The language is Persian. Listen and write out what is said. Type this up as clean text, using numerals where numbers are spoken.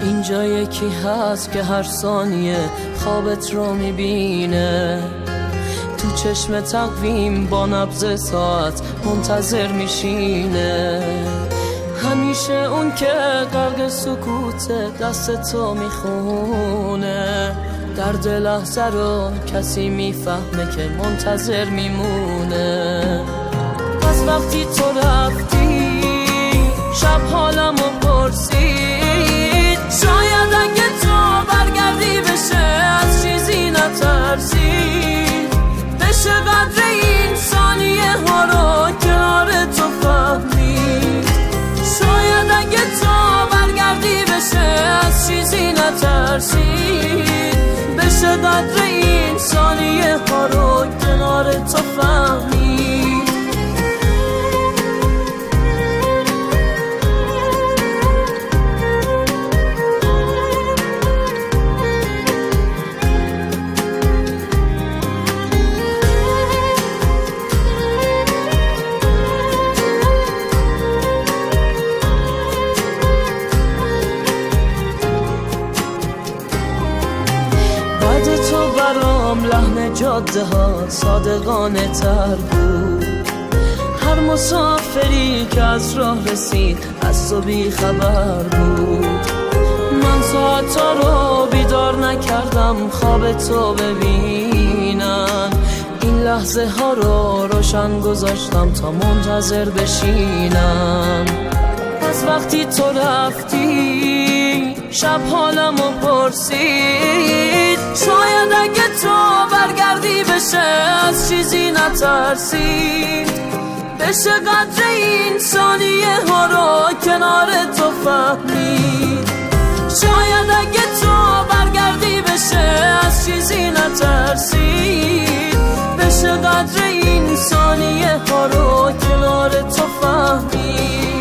اینجا یکی هست که هر ثانیه خوابت رو میبینه، تو چشم تقویم با نبض ساعت منتظر میشینه. همیشه اون که غرق سکوت دست تو میخونه، درد لحظه رو کسی میفهمه که منتظر میمونه. از وقتی تو رفتی شب حالمو پرسید، شاید اگه تو برگردی بشه از چیزی نترسید، بشه قدر این ثانیه ها رو کنار تو فهمید. شاید اگه تو برگردی بشه از چیزی نترسید، بشه قدر این ثانیه ها رو کنار تو فهمید. تو برام لحن جاده ها صادقانه تر بود، هر مسافری که از راه رسید از تو بی خبر بود. من ساعتا رو بیدار نکردم خواب تو ببینم، این لحظه ها رو روشن گذاشتم تا منتظر بشینم. از وقتی تو رفتی شب حالمو پرسید، شاید اگه تو برگردی بشه از چیزی نترسید، بشه قدر این ثانیه ها رو کنار تو فهمید. شاید اگه تو برگردی بشه از چیزی نترسید، بشه قدر این ثانیه ها رو کنار تو فهمید.